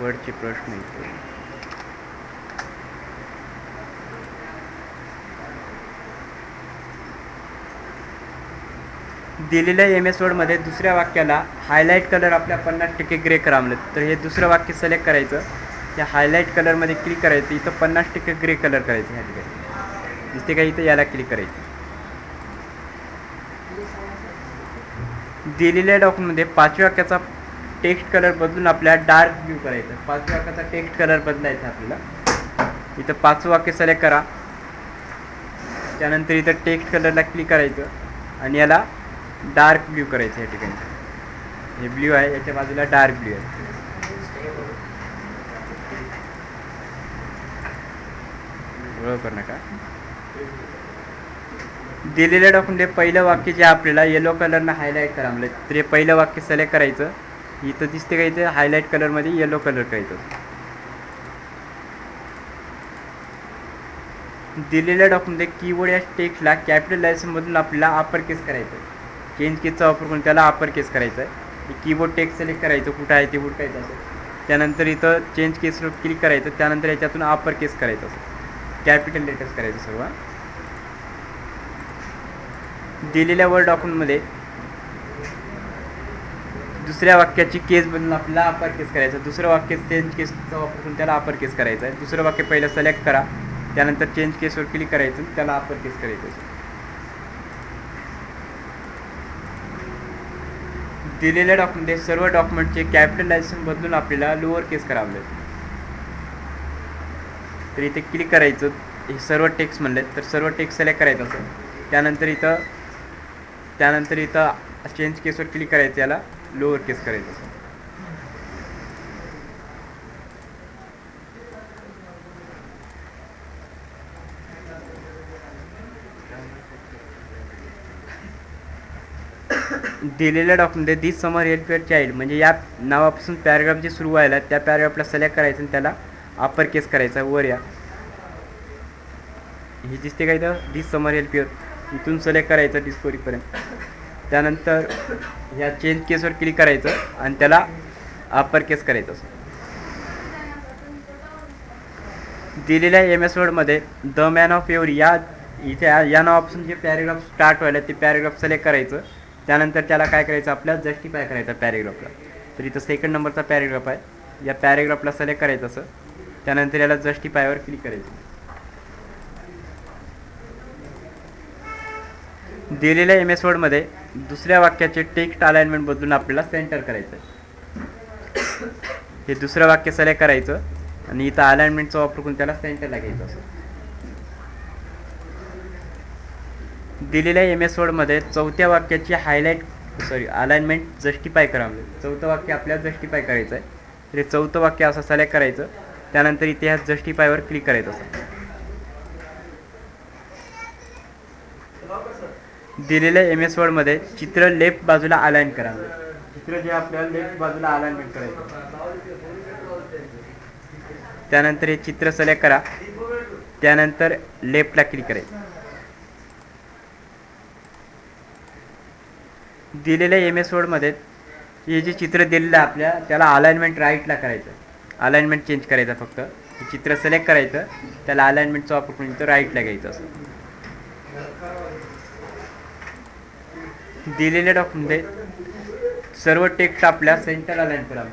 वर्डचे प्रश्न इथे. दिलेल्या MS वर्डमध्ये दुसऱ्या वाक्याला हायलाईट कलर आपल्या 50% ग्रे करावं. तर हे दुसरं वाक्य सिलेक्ट करायचं, त्या हायलाईट कलरमध्ये क्लिक करायचं, इथं 50% ग्रे कलर करायचं. ह्या ठिकाणी दिसते का, इथं याला क्लिक करायचं. दिलेल्या डॉक्युमेंटमध्ये 5व्या वाक्याचा टेक्स्ट कलर बदलून आपल्याला डार्क ब्ल्यू करायचं. 5व्या वाक्याचा टेक्स्ट कलर बदलायचा आपल्याला. इथं 5वं वाक्य सिलेक्ट करा, त्यानंतर इथं टेक्स्ट कलरला क्लिक करायचं आणि याला डार्क ब्ल्यू करायचं. या ठिकाणी हे ब्ल्यू आहे, याच्या बाजूला डार्क ब्ल्यू आहे. बरोबर नका. दिलेल्या डॉक्युमेंट पहिलं वाक्य जे आपल्याला येलो कलरनं हायलाईट करा म्हणलं, तर हे पहिलं वाक्य सिलेक्ट करायचं. इथं दिसते का, इथं हायलाईट कलरमध्ये येलो कलर करायचं. दिलेल्या डॉक्युमेंटमध्ये कीबोर्ड या टेक्स्टला कॅपिटल लायसनमधून आपल्याला अपर केस करायचं. चेंज केसचा वापर करून त्याला अपर केस करायचा आहे. कीबोर्ड टेक्स्ट सिलेक्ट करायचं, कुठं आहे ते हुडकायचं असं. त्यानंतर इथं चेंज केसवर क्लिक करायचं, त्यानंतर याच्यातून अपर केस करायचं असं, कॅपिटल लेटर्स करायचं सर्व. दिलेल्या वर्ड डॉक्युमेंटमध्ये दुसऱ्या वाक्याची केस बदलून आपल्याला अपर केस करायचं. दुसरं वाक्य चेंज केसचा वापर करून त्याला अपर केस करायचं आहे. दुसरं वाक्य पहिलं सिलेक्ट करा, त्यानंतर चेंज केसवर क्लिक करायचं, त्याला अपर केस करायचं. दिलेल्या डॉक्युमेंटमध्ये सर्व डॉक्युमेंटचे कॅपिटल लायसन बदलून आपल्याला लोअर केस करावे. तर इथे क्लिक करायचं, हे सर्व टेक्स्ट म्हणले तर सर्व टेक्स्ट सिलेक्ट करायचं असं. त्यानंतर इथं चेंज केसवर क्लिक करायचं, याला लोअर केस करायचं असं. दिलेल्या डॉक्युमेंटमध्ये दिस समर हेल्प युअर चाइल्ड म्हणजे या नावापासून पॅराग्राफ जे सुरू व्हायला त्या पॅराग्राफला सिलेक्ट करायचं आणि त्याला अपर केस करायचा वर. या हे दिसते का इथं, दिस समर हेल्प युअर, इथून सिलेक्ट करायचं डिस्कवरीपर्यंत. त्यानंतर ह्या चेंज केसवर क्लिक करायचं आणि त्याला अपर केस करायचं असं. दिलेल्या MS वर्डमध्ये द मॅन ऑफ एव्हरी या इथे या नावापासून जे पॅरेग्राफ स्टार्ट व्हायला ते पॅरेग्राफ सिलेक्ट करायचं. त्यानंतर त्याला काय करायचं, आपल्याला जस्टिफाय करायचं पॅरेग्राफला. तर इथं 2nd नंबरचा पॅरेग्राफ आहे, या पॅरेग्राफला सिलेक्ट करायचं असं. त्यानंतर याला जस्टिफायवर क्लिक करायचं. दिलेल्या MS वर्डमध्ये दुसऱ्या वाक्याचे टेक्स्ट अलाइनमेंट बदलून आपल्याला सेंटर करायचं आहे. हे दुसरं वाक्य सिलेक्ट करायचं आणि इथं अलाइनमेंटचा वापर करून त्याला सेंटरला घ्यायचं असं. दिलेल्या MS वर्डमध्ये चौथ्या वाक्याची अलाइनमेंट जस्टिफाय करावं. चौथं वाक्य आपल्याला जस्टिफाय करायचं आहे, तर हे चौथं वाक्य असं सिलेक्ट करायचं. त्यानंतर इथे ह्या जस्टिफायवर क्लिक करायचं असं. दिलेल्या MS वर्डमध्ये चित्र लेफ्ट बाजूला अलाइन करावं. चित्र जे आपल्याला लेफ्ट बाजूला अलाइनमेंट करायचं. त्यानंतर हे चित्र सिलेक्ट करा, त्यानंतर लेफ्टला क्लिक करायचं. दिलेल्या MS वर्डमध्ये हे जे चित्र दिलेलं आहे आपल्या त्याला अलाइनमेंट राईटला करायचं. अलाइनमेंट चेंज करायचं, फक्त हे चित्र सिलेक्ट करायचं, त्याला अलाइनमेंटचा वापर करून इथं राईटला घ्यायचं असं. दिलेल्या डॉक्युमेंटमध्ये सर्व टेक्स्ट आपल्या सेंटर अलाइन करावं.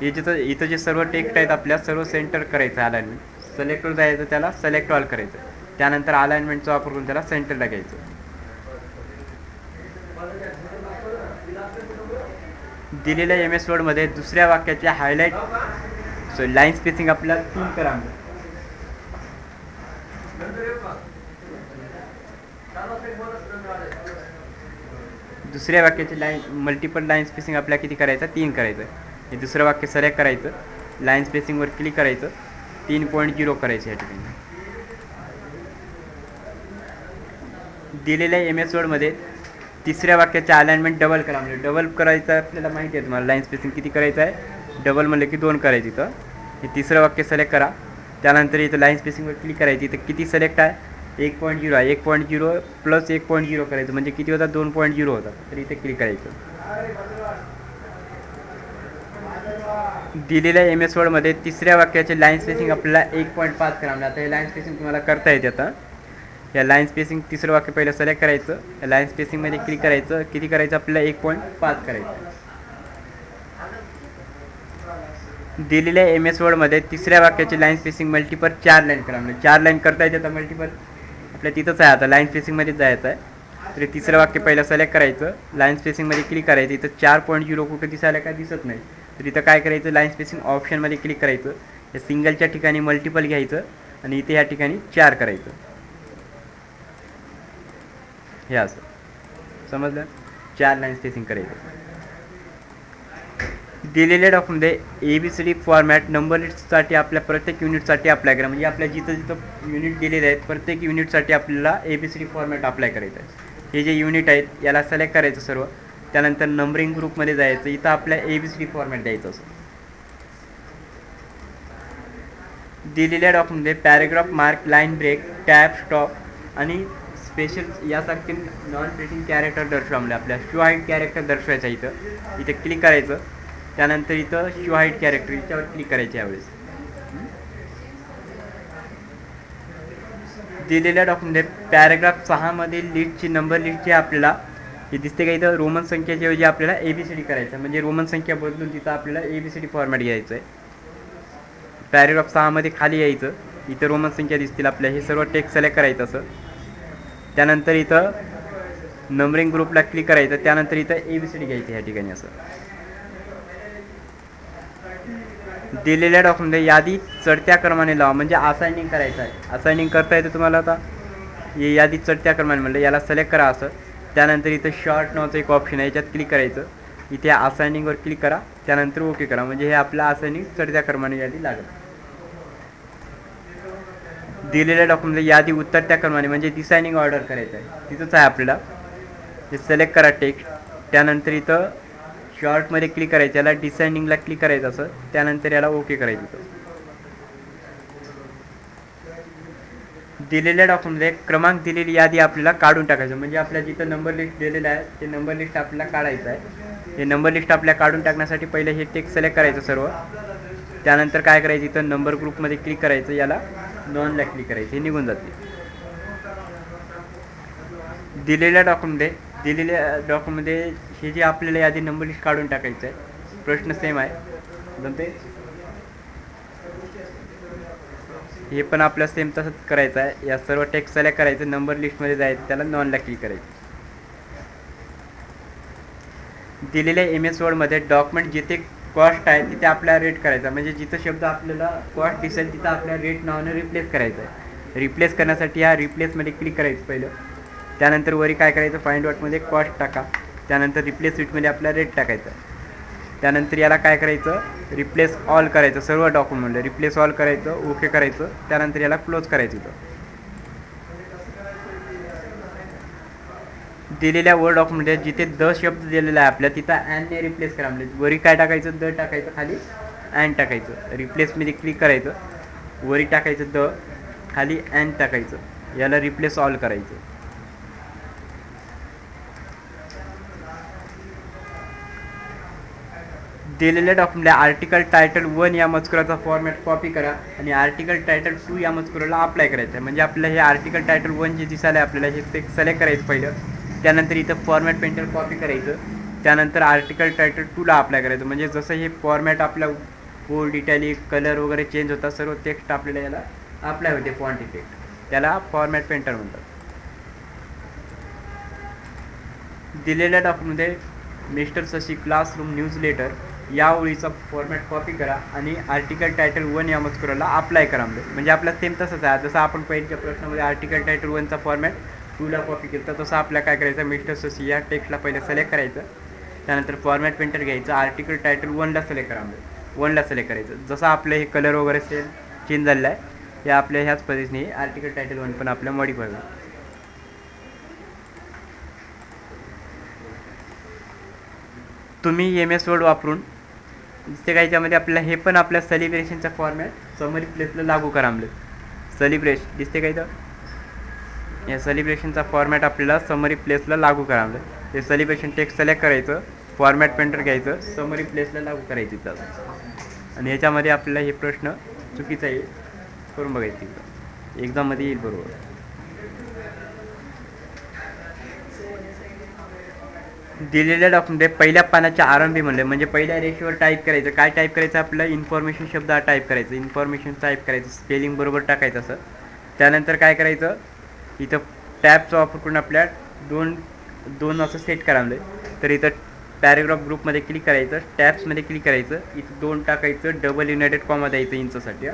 हे जिथं इथं जे सर्व टेक्स्ट आहेत आपल्या सर्व सेंटर करायचं. अलाइनमेंट सिलेक्टवर जायचं, त्याला सिलेक्ट ऑल करायचं, त्यानंतर अलाइनमेंटचा वापर करून त्याला सेंटरला घ्यायचं. दिलेल्या MS वर्डमध्ये दुसऱ्या वाक्याचे लाईन स्पेसिंग आपल्याला 3 करावं. दुसऱ्या वाक्याची मल्टिपल लाईन स्पेसिंग आपल्याला किती करायचं, 3 करायचं. हे दुसरं वाक्य सिलेक्ट करायचं, लाईन स्पेसिंगवर क्लिक करायचं, 3.0 करायचं या ठिकाणी. दिलेल्या MS वर्डमध्ये तिसऱ्या वाक्याचे अलाइनमेंट डबल करा. म्हणजे डबल करायचं आपल्याला माहिती आहे तुम्हाला, लाईन स्पेसिंग किती करायचं आहे, डबल म्हणलं की 2 करायचं. इथं हे तिसरं वाक्य सिलेक्ट करा, त्यानंतर इथं लाईन स्पेसिंगवर क्लिक करायची. इथं किती सिलेक्ट आहे, 1.0 आहे, 1.0 प्लस 1.0 करायचं म्हणजे किती होता, 2.0 होता. तर इथे क्लिक करायचं. दिलेल्या एम एस वर्डमध्ये तिसऱ्या वाक्याचे लाईन स्पेसिंग आपल्याला 1.5 करावं. आता हे लाईन स्पेसिंग तुम्हाला करता येते. आता या लाईन स्पेसिंग तिसरं वाक्य पहिलं सिलेक्ट करायचं, या लाईन स्पेसिंगमध्ये क्लिक करायचं, किती करायचं आपल्याला 1.5 करायचं. दिलेल्या एम एस वर्डमध्ये तिसऱ्या वाक्याची लाईन स्पेसिंग मल्टिपल 4 लाईन करा. म्हणजे 4 लाईन करता येते. आता मल्टिपल आपल्या तिथंच आहे, आता लाईन स्पेसिंगमध्येच जायचं आहे. तर तिसरं वाक्य पहिलं सिलेक्ट करायचं, लाईन स्पेसिंगमध्ये क्लिक करायचं. इथं 4.0 कुठं दिसायला काय दिसत नाही, तर इथं काय करायचं, लाईन स्पेसिंग ऑप्शनमध्ये क्लिक करायचं, या सिंगलच्या ठिकाणी मल्टिपल घ्यायचं आणि इथे ह्या ठिकाणी 4 करायचं. हे असं समजलं, 4 लाईन स्पेसिंग करायचं. दिलेल्या डॉक्युमेंटमध्ये ABCD फॉर्मॅट नंबर लिस्टसाठी आपल्या प्रत्येक युनिटसाठी अप्लाय करा. म्हणजे आपल्या जिथं जिथं युनिट दिलेले आहेत प्रत्येक युनिटसाठी आपल्याला ABCD फॉर्मॅट अप्लाय करायचं आहे. हे जे युनिट आहेत याला सिलेक्ट करायचं सर्व, त्यानंतर नंबरिंग ग्रुपमध्ये जायचं, इथं आपल्या ABCD फॉर्मॅट द्यायचं असं. दिलेल्या डॉक्युमेंटमध्ये paragraph mark, line break, tab, stop आणि स्पेशल यासारखे नॉन प्रिंटिंग कॅरेक्टर दर्शवा. म्हणजे आपल्या शो हाईट कॅरेक्टर दर्शवायचं. इथं क्लिक करायचं, त्यानंतर इथं शो हाईट कॅरेक्टर याच्यावर क्लिक करायचे. यावेळेस दिलेल्या डॉक्युमेंटमध्ये पॅरेग्राफ 6 मधील लिस्टची नंबर लिस्ट जी आपल्याला हे दिसते का, इथं रोमन संख्येच्या ऐवजी आपल्याला ABCD करायचं. म्हणजे रोमन संख्या बदलून तिथं आपल्याला ABCD फॉर्मॅट घ्यायचं आहे. पॅरेग्राफ 6 मध्ये खाली यायचं, इथं रोमन संख्या दिसतील आपल्या, हे सर्व टेक्स्ट सिलेक्ट करायचं असं. त्यानंतर इथं नंबरिंग ग्रुपला क्लिक करायचं, त्यानंतर इथं ABCD घ्यायचं ह्या ठिकाणी असं. दिलेल्या डॉक्युमेंटमध्ये यादी चढत्या क्रमाने लावा. म्हणजे असाइनिंग करायचं आहे. असाइनिंग करता येतं तुम्हाला. आता हे यादी चढत्या क्रमाने म्हणलं, याला सिलेक्ट करा असं. त्यानंतर इथं शॉर्ट नावाचं एक ऑप्शन आहे, याच्यात क्लिक करायचं, इथे असाइनिंगवर क्लिक करा, त्यानंतर ओके करा. म्हणजे हे आपलं असाइनिंग चढत्या क्रमाने यादी लागेल. दिलेल्या डॉक्युमेंटमध्ये यादी उतरत्या क्रमाने म्हणजे डिसाइनिंग ऑर्डर करायचं आहे, तिथंच आहे आपल्याला. हे सिलेक्ट करा टेक्स्ट, त्यानंतर इथं शॉर्टमध्ये क्लिक करायचं, याला डिसाइनिंगला क्लिक करायचं असं, त्यानंतर याला ओके करायचं. दिलेल्या डॉक्युमेंटमध्ये क्रमांक दिलेली यादी आपल्याला काढून टाकायचं. म्हणजे आपल्या जिथं नंबर लिस्ट दिलेलं आहे ते नंबर लिस्ट आपल्याला काढायचं आहे. हे नंबर लिस्ट आपल्याला काढून टाकण्यासाठी पहिले हे टेक्स्ट सिलेक्ट करायचं सर्व, त्यानंतर काय करायचं, इथं नंबर ग्रुपमध्ये क्लिक करायचं, याला नॉनला क्लिक करायचं, हे निघून जाते. दिलेल्या डॉक्युमेंटमध्ये हे जे आपल्याला यादी नंबर लिस्ट काढून टाकायचं आहे, प्रश्न सेम आहे जमते, हे पण आपल्या सेम तसंच करायचं आहे. या सर्व टेक्स्ट सिलेक्ट करायचं, नंबर लिस्टमध्ये जायचं, त्याला नॉनला क्लिक करायचं. दिलेल्या MS वर्डमध्ये डॉक्युमेंट जिथे कॉस्ट आहे तिथे आपल्याला रेट करायचा. म्हणजे जिथं शब्द आपल्याला कॉस्ट दिसेल तिथं आपल्याला रेट नावाने रिप्लेस करायचं आहे. रिप्लेस करण्यासाठी या रिप्लेसमध्ये क्लिक करायचं पहिलं, त्यानंतर वरी काय करायचं, फाइंड वॉटमध्ये कॉस्ट टाका, त्यानंतर रिप्लेस शीटमध्ये आपल्याला रेट टाकायचं. त्यानंतर याला काय करायचं, रिप्लेस ऑल करायचं, सर्व डॉक्युमेंटला रिप्लेस ऑल करायचं, ओके करायचं, त्यानंतर याला क्लोज करायचं. दिलेल्या वर्ड डॉक्युमेंटमध्ये जिथे द शब्द दिलेला आहे आपल्या तिथं अँडने रिप्लेस करा. म्हणजे वरी काय टाकायचं, द टाकायचं, खाली अँड टाकायचं, रिप्लेसमध्ये क्लिक करायचं, वरी टाकायचं द, खाली अँड टाकायचं, याला रिप्लेस ऑल करायचं. दिलेल्या डॉक्युमेंटला आर्टिकल टायटल 1 या मजकुराचा फॉर्मॅट कॉपी करा आणि आर्टिकल टायटल 2 या मजकुराला अप्लाय करायचं आहे. म्हणजे आपल्याला हे आर्टिकल टायटल 1 जे दिसायला आहे आपल्याला हे ते सिलेक्ट करायचं पहिलं, त्यानंतर इथं फॉर्मॅट पेंटर कॉपी करायचं, त्यानंतर आर्टिकल टायटल 2ला अप्लाय करायचं. म्हणजे जसं हे फॉर्मॅट आपला बोल्ड, इटॅलिक, कलर वगैरे चेंज होतात, सर्व टेक्स्ट आपल्याला याला अप्लाय होते फॉन्ट इफेक्ट, त्याला फॉर्मॅट पेंटर म्हणतात. दिलेल्या डॉक्युमेंटमध्ये मिस्टर शशी क्लासरूम न्यूजलेटर या ओळीचा फॉर्मॅट कॉपी करा आणि आर्टिकल टायटल 1 या मजकुराला अप्लाय करा. म्हणजे आपला सेम तसंच आहे. जसं आपण पहिल्या प्रश्नामध्ये आर्टिकल टायटल 1चा फॉर्मॅट 2ला कॉपी केलं तर तसं आपल्याला काय करायचं, मिस्टर शशी या टेक्स्टला पहिलं सिलेक्ट करायचं, त्यानंतर फॉर्मॅट पेंटर घ्यायचं, आर्टिकल टायटल 1ला सिलेक्ट करा, 1ला सिलेक्ट करायचं. जसं आपलं हे कलर वगैरे चेंज झालेलं आहे, हे आपल्या ह्याच पद्धतीने आर्टिकल टायटल 1 पण आपल्या मॉडिफाय होईल. तुम्ही MS वर्ड वापरून दिसते का, याच्यामध्ये आपल्याला हे पण आपल्या सेलिब्रेशनचा फॉर्मॅट समरी प्लेसला लागू करा. सेलिब्रेशन दिसते का इथं, या सेलिब्रेशनचा फॉर्मॅट आपल्याला समरी प्लेसला लागू करा. ते सेलिब्रेशन टेक्स्ट सिलेक्ट करायचं, फॉर्मॅट पेंटर घ्यायचं, समरी प्लेसला लागू करायचं. इथं आणि याच्यामध्ये आपल्याला हे प्रश्न चुकीचा येईल, करून बघायचं तिकडं एक्झाममध्ये येईल बरोबर. दिलेल्या डॉक्युमेंट पहिल्या पानाच्या आरंभी म्हणले म्हणजे पहिल्या रेषेवर टाईप करायचं. काय टाईप करायचं आपलं? इन्फॉर्मेशन शब्द हा टाईप करायचं, इन्फॉर्मेशन टाईप करायचं, स्पेलिंग बरोबर टाकायचं असं. त्यानंतर काय करायचं, इथं टॅबचा वापर करून आपल्या दोन असं सेट करावं. तर इथं पॅरेग्राफ ग्रुपमध्ये क्लिक करायचं, टॅब्समध्ये क्लिक करायचं, इथं 2 टाकायचं, डबल युनायटेड कॉमा द्यायचं इंचसाठी.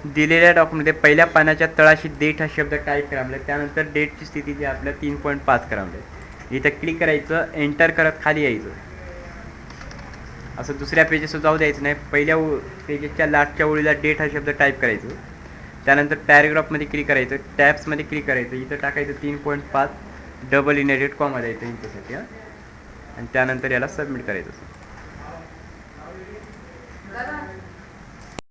दिलेल्या डॉक्युमेंटमध्ये पहिल्या पानाच्या तळाशी डेट हा शब्द टाईप करावं. त्यानंतर डेटची स्थिती जी आपल्या 3.5 करावं. इथं क्लिक करायचं, एंटर करत खाली यायचं. असं दुसऱ्या पेजेसवर जाऊ द्यायचं नाही. पहिल्या पेजेसच्या लास्टच्या ओळीला डेट हा शब्द टाईप करायचं. त्यानंतर पॅरेग्राफमध्ये क्लिक करायचं, टॅब्समध्ये क्लिक करायचं, इथं टाकायचं 3.5, डबल युनायटेड कॉमा द्यायचं इंचसाठी आणि त्यानंतर याला सबमिट करायचं.